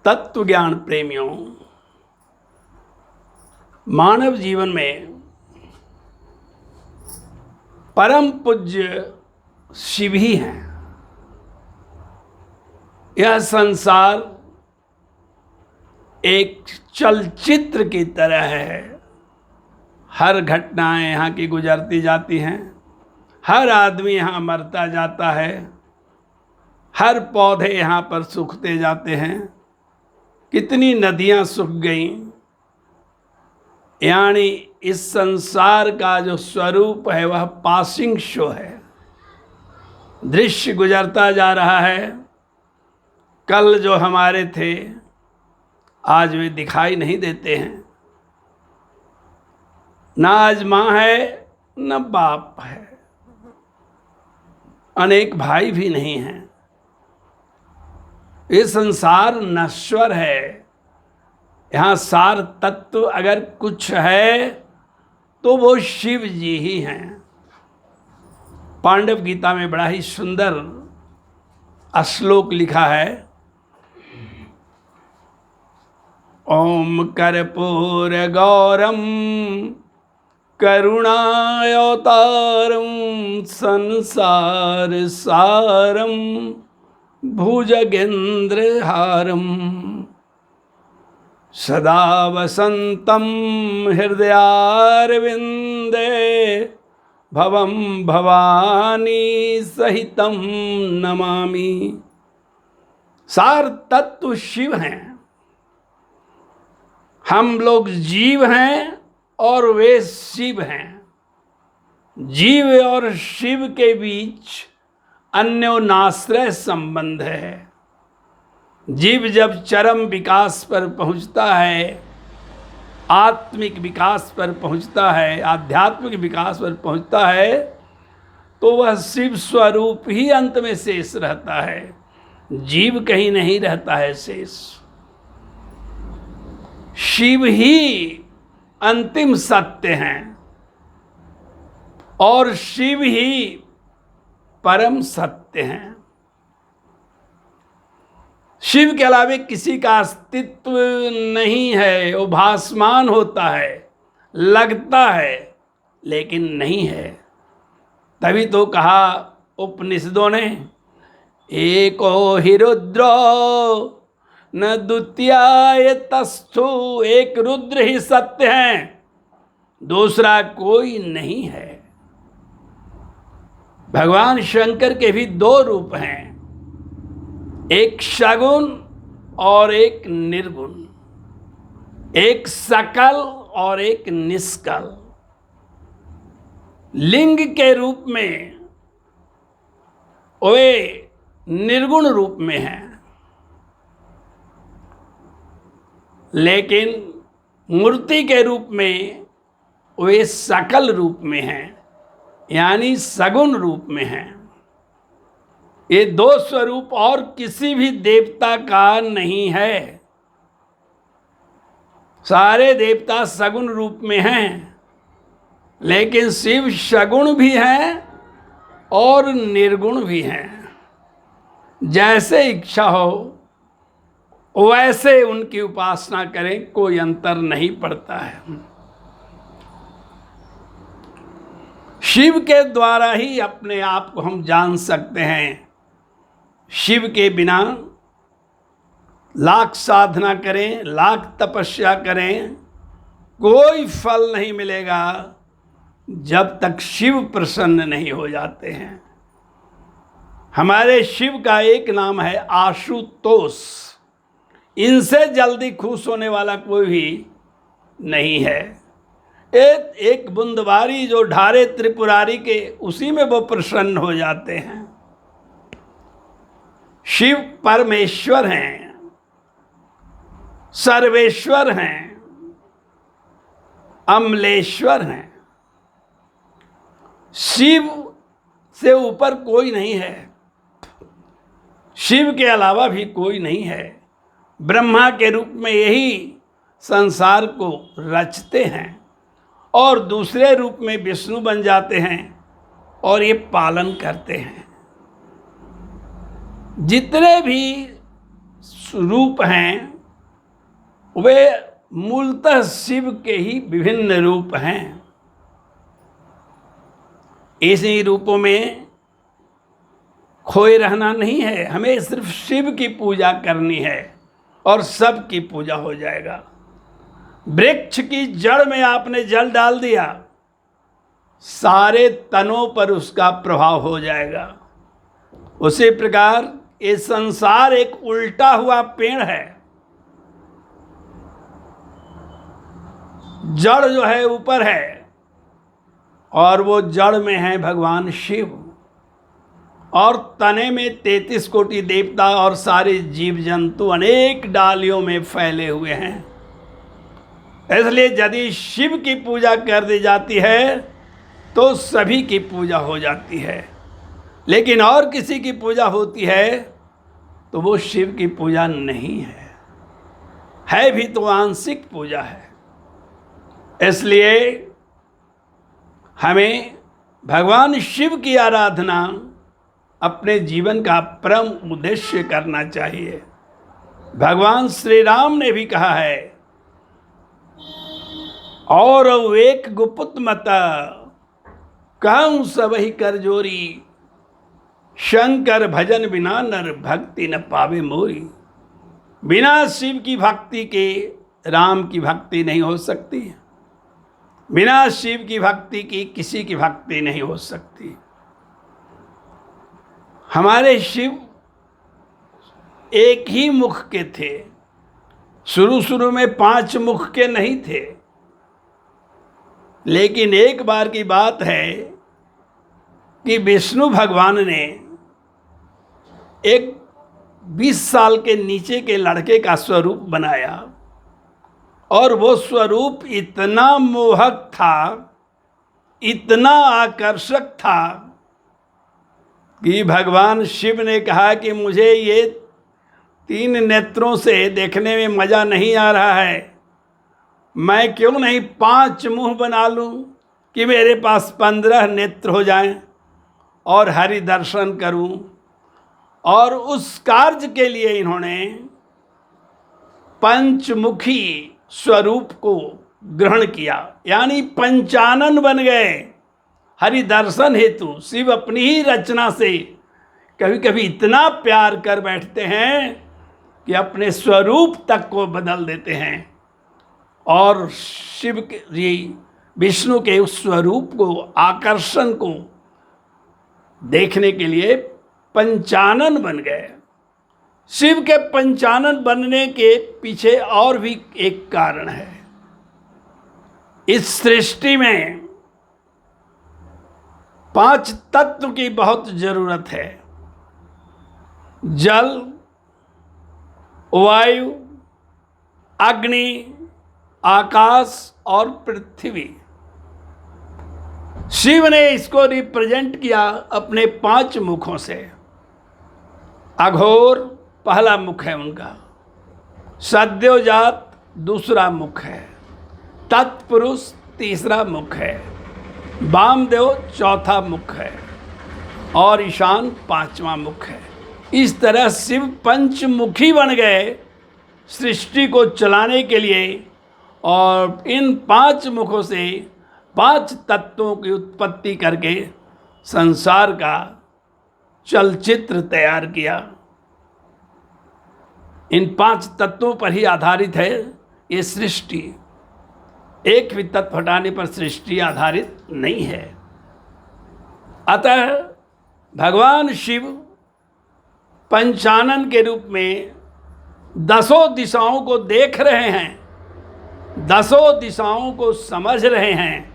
तत्व ज्ञान प्रेमियों, मानव जीवन में परम पूज्य शिव ही हैं। यह संसार एक चलचित्र की तरह है। हर घटनाएं यहाँ की गुजरती जाती हैं, हर आदमी यहाँ मरता जाता है, हर पौधे यहाँ पर सूखते जाते हैं, कितनी नदियाँ सूख गईं। यानी इस संसार का जो स्वरूप है वह पासिंग शो है, दृश्य गुजरता जा रहा है। कल जो हमारे थे आज वे दिखाई नहीं देते हैं। ना आज माँ है न बाप है, अनेक भाई भी नहीं हैं। ये संसार नश्वर है। यहाँ सार तत्व अगर कुछ है तो वो शिव जी ही हैं। पांडव गीता में बड़ा ही सुंदर श्लोक लिखा है, ओम कर्पूर गौरम करुणावतारम संसार सारम भुजगेंद्रहारम सदा वसंतम हृदयारविंदे भवम भवानी सहितम नमामि। सार तत्व शिव हैं। हम लोग जीव हैं और वे शिव हैं। जीव और शिव के बीच अन्योनाश्रय संबंध है। जीव जब चरम विकास पर पहुंचता है, आत्मिक विकास पर पहुंचता है, आध्यात्मिक विकास पर पहुंचता है, तो वह शिव स्वरूप ही अंत में शेष रहता है। जीव कहीं नहीं रहता है शेष। शिव ही अंतिम सत्य हैं और शिव ही परम सत्य हैं। शिव के अलावा किसी का अस्तित्व नहीं है। वो भासमान होता है, लगता है, लेकिन नहीं है। तभी तो कहा उपनिषदों ने, एको हि रुद्रो न द्वितीयाय तस्थु। एक रुद्र ही सत्य है, दूसरा कोई नहीं है। भगवान शंकर के भी दो रूप हैं, एक सगुण और एक निर्गुण, एक सकल और एक निष्कल। लिंग के रूप में वे निर्गुण रूप में हैं, लेकिन मूर्ति के रूप में वे सकल रूप में हैं, यानी सगुण रूप में हैं। ये दो स्वरूप और किसी भी देवता का नहीं है। सारे देवता सगुण रूप में हैं, लेकिन शिव सगुण भी हैं और निर्गुण भी हैं। जैसे इच्छा हो वैसे उनकी उपासना करें, कोई अंतर नहीं पड़ता है। शिव के द्वारा ही अपने आप को हम जान सकते हैं। शिव के बिना लाख साधना करें, लाख तपस्या करें, कोई फल नहीं मिलेगा जब तक शिव प्रसन्न नहीं हो जाते हैं। हमारे शिव का एक नाम है आशुतोष। इनसे जल्दी खुश होने वाला कोई भी नहीं है। एक बुंदवारी जो ढारे त्रिपुरारी के, उसी में वो प्रसन्न हो जाते हैं। शिव परमेश्वर हैं, सर्वेश्वर हैं, अमलेश्वर हैं। शिव से ऊपर कोई नहीं है, शिव के अलावा भी कोई नहीं है। ब्रह्मा के रूप में यही संसार को रचते हैं और दूसरे रूप में विष्णु बन जाते हैं और ये पालन करते हैं। जितने भी रूप हैं वे मूलतः शिव के ही विभिन्न रूप हैं। ऐसे रूपों में खोए रहना नहीं है, हमें सिर्फ शिव की पूजा करनी है और सब की पूजा हो जाएगा। वृक्ष की जड़ में आपने जल डाल दिया, सारे तनों पर उसका प्रभाव हो जाएगा। उसी प्रकार ये संसार एक उल्टा हुआ पेड़ है। जड़ जो है ऊपर है और वो जड़ में है भगवान शिव, और तने में 33 कोटि देवता और सारे जीव जंतु अनेक डालियों में फैले हुए हैं। इसलिए यदि शिव की पूजा कर दी जाती है तो सभी की पूजा हो जाती है, लेकिन और किसी की पूजा होती है तो वो शिव की पूजा नहीं है भी तो आंशिक पूजा है। इसलिए हमें भगवान शिव की आराधना अपने जीवन का परम उद्देश्य करना चाहिए। भगवान श्री राम ने भी कहा है, और एक गुपुत मत कहूँ सबही कर जोरी, शंकर भजन बिना नर भक्ति न पावे मोरी। बिना शिव की भक्ति के राम की भक्ति नहीं हो सकती, बिना शिव की भक्ति की किसी की भक्ति नहीं हो सकती। हमारे शिव एक ही मुख के थे, शुरू में 5 मुख के नहीं थे। लेकिन एक बार की बात है कि विष्णु भगवान ने एक 20 साल के नीचे के लड़के का स्वरूप बनाया, और वो स्वरूप इतना मोहक था, इतना आकर्षक था कि भगवान शिव ने कहा कि मुझे ये 3 नेत्रों से देखने में मज़ा नहीं आ रहा है, मैं क्यों नहीं 5 मुंह बना लूं कि मेरे पास 15 नेत्र हो जाएं और हरि दर्शन करूं। और उस कार्य के लिए इन्होंने पंचमुखी स्वरूप को ग्रहण किया, यानी पंचानन बन गए हरि दर्शन हेतु। शिव अपनी ही रचना से कभी कभी इतना प्यार कर बैठते हैं कि अपने स्वरूप तक को बदल देते हैं, और शिव के विष्णु के उस स्वरूप को, आकर्षण को देखने के लिए पंचानन बन गए। शिव के पंचानन बनने के पीछे और भी एक कारण है। इस सृष्टि में 5 तत्व की बहुत जरूरत है। जल, वायु, अग्नि, आकाश और पृथ्वी। शिव ने इसको रिप्रेजेंट किया अपने 5 मुखों से। अघोर पहला मुख है उनका, सद्योजात दूसरा मुख है, तत्पुरुष तीसरा मुख है, वामदेव चौथा मुख है और ईशान 5वां मुख है। इस तरह शिव पंचमुखी बन गए सृष्टि को चलाने के लिए, और इन 5 मुखों से 5 तत्वों की उत्पत्ति करके संसार का चलचित्र तैयार किया। इन 5 तत्वों पर ही आधारित है ये सृष्टि। एक भी तत्व हटाने पर सृष्टि आधारित नहीं है। अतः भगवान शिव पंचानन के रूप में 10 दिशाओं को देख रहे हैं, 10 दिशाओं को समझ रहे हैं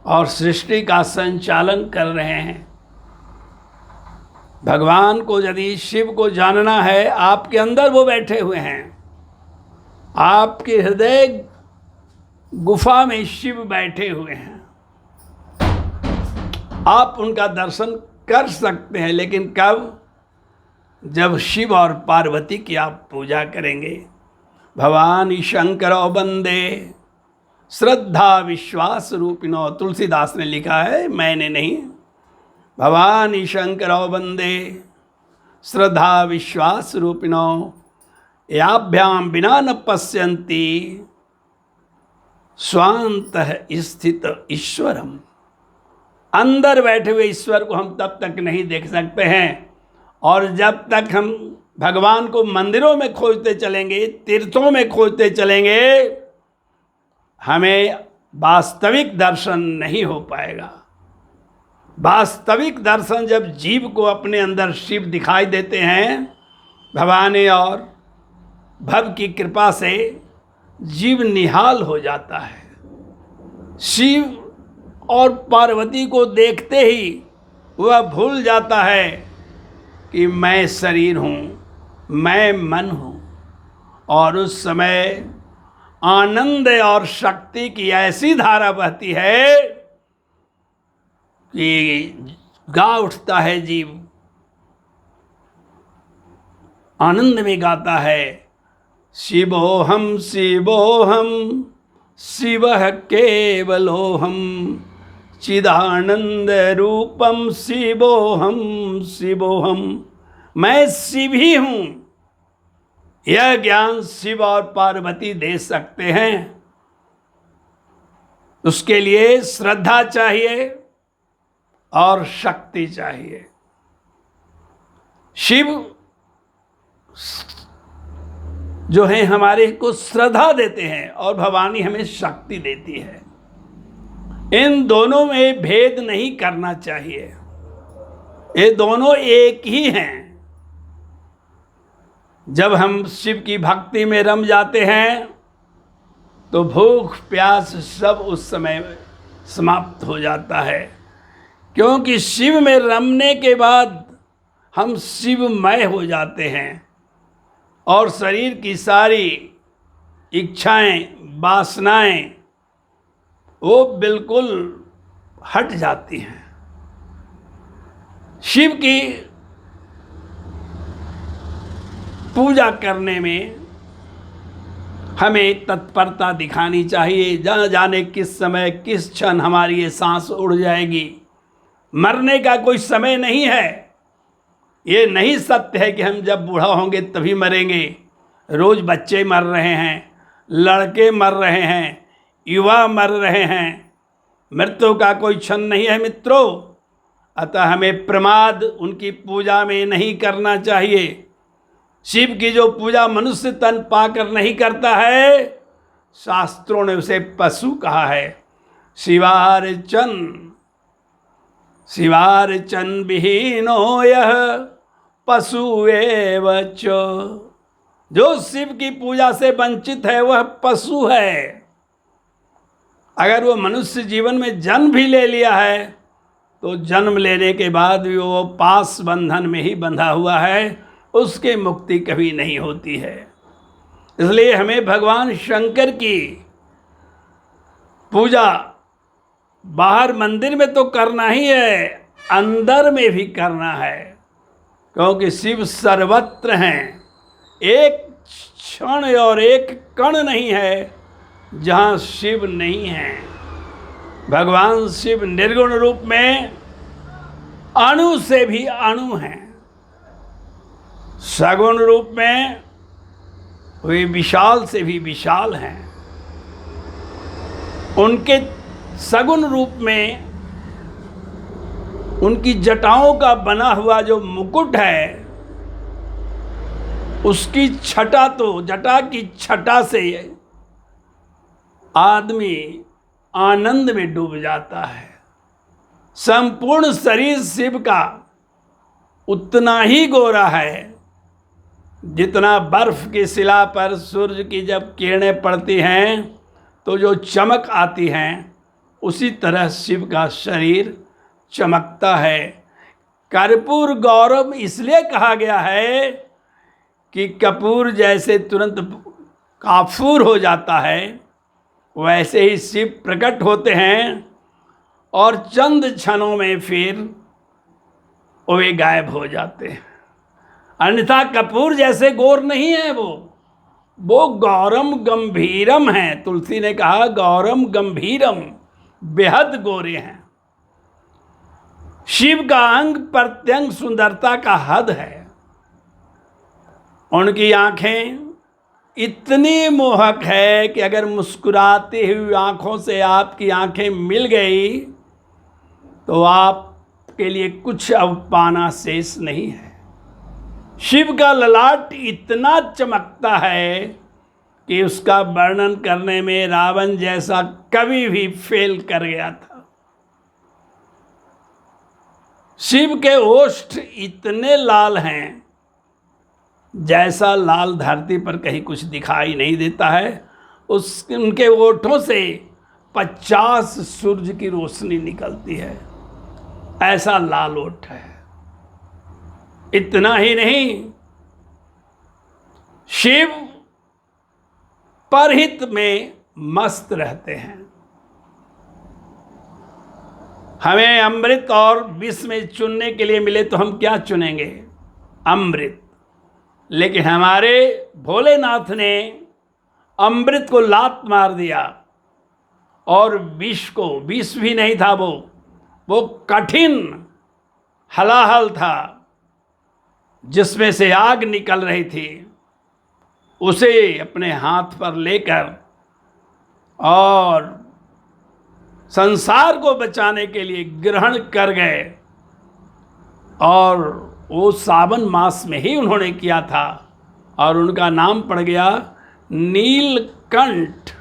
और सृष्टि का संचालन कर रहे हैं। भगवान को, यदि शिव को जानना है, आपके अंदर वो बैठे हुए हैं। आपके हृदय गुफा में शिव बैठे हुए हैं। आप उनका दर्शन कर सकते हैं, लेकिन कब? जब शिव और पार्वती की आप पूजा करेंगे। भवानी शंकरो वंदे श्रद्धा विश्वास रूपिणो, तुलसीदास ने लिखा है, मैंने नहीं। भवानी शंकरो वंदे श्रद्धा विश्वास रूपिणो, याभ्याम बिना न पश्यन्ति स्वान्तः स्थित ईश्वरम। अंदर बैठे हुए ईश्वर को हम तब तक नहीं देख सकते हैं, और जब तक हम भगवान को मंदिरों में खोजते चलेंगे, तीर्थों में खोजते चलेंगे, हमें वास्तविक दर्शन नहीं हो पाएगा। वास्तविक दर्शन जब जीव को अपने अंदर शिव दिखाई देते हैं, भवानी और भव की कृपा से जीव निहाल हो जाता है। शिव और पार्वती को देखते ही वह भूल जाता है कि मैं शरीर हूँ, मैं मन हूँ, और उस समय आनंद और शक्ति की ऐसी धारा बहती है कि गा उठता है जीव, आनंद में गाता है, शिवोहम शिवोहम शिवः केवलोहम चिदानंद रूपम शिवोहम शिवोहम। मैं शिव ही हूँ। यह ज्ञान शिव और पार्वती दे सकते हैं। उसके लिए श्रद्धा चाहिए और शक्ति चाहिए। शिव जो है हमारे को श्रद्धा देते हैं और भवानी हमें शक्ति देती है। इन दोनों में भेद नहीं करना चाहिए, ये दोनों एक ही हैं। जब हम शिव की भक्ति में रम जाते हैं तो भूख प्यास सब उस समय समाप्त हो जाता है, क्योंकि शिव में रमने के बाद हम शिवमय हो जाते हैं और शरीर की सारी इच्छाएं, वासनाएं वो बिल्कुल हट जाती हैं। शिव की पूजा करने में हमें तत्परता दिखानी चाहिए। न जाने किस समय किस क्षण हमारी ये सांस उड़ जाएगी। मरने का कोई समय नहीं है। ये नहीं सत्य है कि हम जब बूढ़ा होंगे तभी मरेंगे। रोज बच्चे मर रहे हैं, लड़के मर रहे हैं, युवा मर रहे हैं। मृत्यु का कोई क्षण नहीं है मित्रों। अतः हमें प्रमाद उनकी पूजा में नहीं करना चाहिए। शिव की जो पूजा मनुष्य तन पाकर नहीं करता है, शास्त्रों ने उसे पशु कहा है। शिवार्चन विहीनो यह पशु एव च। जो शिव की पूजा से वंचित है वह पशु है। अगर वो मनुष्य जीवन में जन्म भी ले लिया है तो जन्म लेने के बाद भी वो पास बंधन में ही बंधा हुआ है, उसके मुक्ति कभी नहीं होती है। इसलिए हमें भगवान शंकर की पूजा बाहर मंदिर में तो करना ही है, अंदर में भी करना है, क्योंकि शिव सर्वत्र हैं। एक क्षण और एक कण नहीं है जहाँ शिव नहीं है। भगवान शिव निर्गुण रूप में अणु से भी अणु हैं। सगुण रूप में वे विशाल से भी विशाल हैं। उनके सगुण रूप में उनकी जटाओं का बना हुआ जो मुकुट है, उसकी छटा तो जटा की छटा से आदमी आनंद में डूब जाता है। संपूर्ण शरीर शिव का उतना ही गोरा है जितना बर्फ की शिला पर सूर्य की जब किरणें पड़ती हैं तो जो चमक आती हैं, उसी तरह शिव का शरीर चमकता है। कर्पूर गौरव इसलिए कहा गया है कि कपूर जैसे तुरंत काफूर हो जाता है, वैसे ही शिव प्रकट होते हैं और चंद क्षणों में फिर वे गायब हो जाते हैं। अन्यथा कपूर जैसे गोर नहीं है वो गौरम गंभीरम है। तुलसी ने कहा गौरम गंभीरम, बेहद गोरे हैं। शिव का अंग प्रत्यंग सुंदरता का हद है। उनकी आंखें इतनी मोहक है कि अगर मुस्कुराती हुई आंखों से आपकी आंखें मिल गई तो आपके लिए कुछ अब पाना शेष नहीं है। शिव का ललाट इतना चमकता है कि उसका वर्णन करने में रावण जैसा कवि भी फेल कर गया था। शिव के ओष्ठ इतने लाल हैं जैसा लाल धरती पर कहीं कुछ दिखाई नहीं देता है। उनके ओठों से 50 सूरज की रोशनी निकलती है, ऐसा लाल ओठ है। इतना ही नहीं, शिव परहित में मस्त रहते हैं। हमें अमृत और विष में चुनने के लिए मिले तो हम क्या चुनेंगे? अमृत। लेकिन हमारे भोलेनाथ ने अमृत को लात मार दिया और विष को, विष भी नहीं था वो कठिन हलाहल था जिसमें से आग निकल रही थी, उसे अपने हाथ पर लेकर और संसार को बचाने के लिए ग्रहण कर गए। और वो सावन मास में ही उन्होंने किया था और उनका नाम पड़ गया नीलकंठ।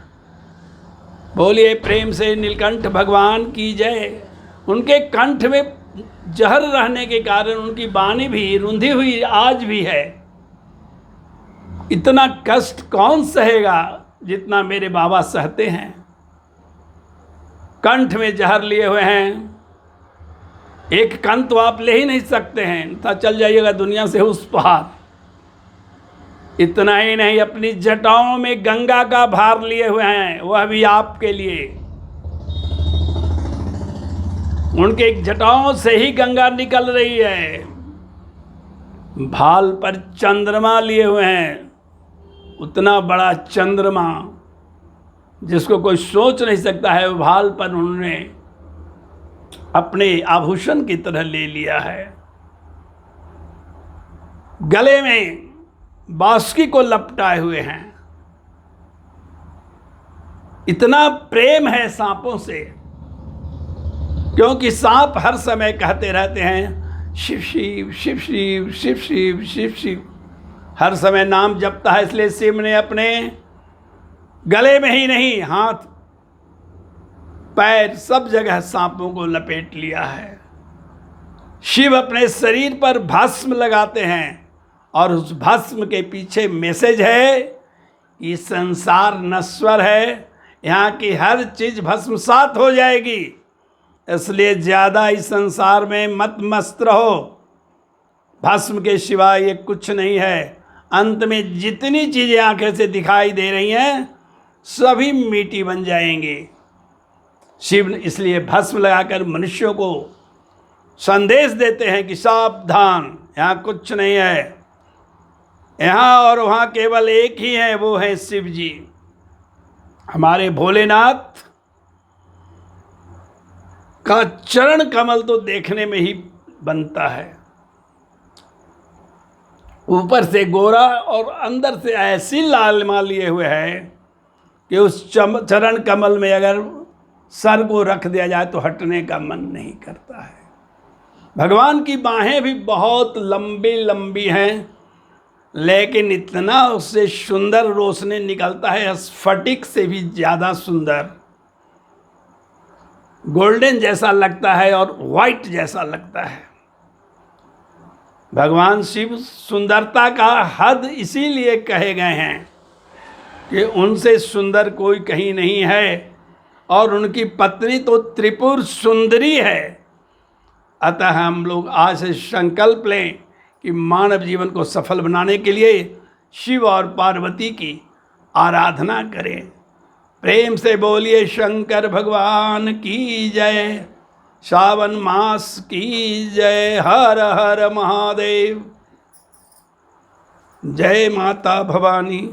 बोलिए प्रेम से नीलकंठ भगवान की जय। उनके कंठ में जहर रहने के कारण उनकी वाणी भी रुंधी हुई आज भी है। इतना कष्ट कौन सहेगा जितना मेरे बाबा सहते हैं। कंठ में जहर लिए हुए हैं, एक कण तो आप ले ही नहीं सकते हैं, तो चल जाइएगा दुनिया से उस पार। इतना ही नहीं, अपनी जटाओं में गंगा का भार लिए हुए हैं, वह भी आपके लिए। उनके जटाओं से ही गंगा निकल रही है। भाल पर चंद्रमा लिए हुए हैं, उतना बड़ा चंद्रमा जिसको कोई सोच नहीं सकता है, वो भाल पर उन्होंने अपने आभूषण की तरह ले लिया है। गले में बांसुरी को लपटाए हुए हैं। इतना प्रेम है सांपों से, क्योंकि सांप हर समय कहते रहते हैं शिव शिव शिव शिव शिव शिव शिव शिव, हर समय नाम जपता है। इसलिए शिव ने अपने गले में ही नहीं, हाथ पैर सब जगह सांपों को लपेट लिया है। शिव अपने शरीर पर भस्म लगाते हैं और उस भस्म के पीछे मैसेज है कि संसार नश्वर है, यहाँ की हर चीज भस्मसात हो जाएगी, इसलिए ज़्यादा इस संसार में मत मस्त रहो। भस्म के सिवाय ये कुछ नहीं है। अंत में जितनी चीज़ें आंखें से दिखाई दे रही हैं सभी मिट्टी बन जाएंगी। शिव इसलिए भस्म लगाकर मनुष्यों को संदेश देते हैं कि सावधान, यहाँ कुछ नहीं है, यहाँ और वहाँ केवल एक ही है, वो है शिव जी। हमारे भोलेनाथ का चरण कमल तो देखने में ही बनता है। ऊपर से गोरा और अंदर से ऐसी लालिमा लिए हुए है कि उस चरण कमल में अगर सर को रख दिया जाए तो हटने का मन नहीं करता है। भगवान की बाहें भी बहुत लंबी लंबी हैं, लेकिन इतना उससे सुंदर रोशनी निकलता है, स्फटिक से भी ज़्यादा सुंदर, गोल्डन जैसा लगता है और वाइट जैसा लगता है। भगवान शिव सुंदरता का हद इसीलिए कहे गए हैं कि उनसे सुंदर कोई कहीं नहीं है, और उनकी पत्नी तो त्रिपुर सुंदरी है। अतः हम लोग आज से संकल्प लें कि मानव जीवन को सफल बनाने के लिए शिव और पार्वती की आराधना करें। प्रेम से बोलिए शंकर भगवान की जय, सावन मास की जय, हर हर महादेव, जय माता भवानी।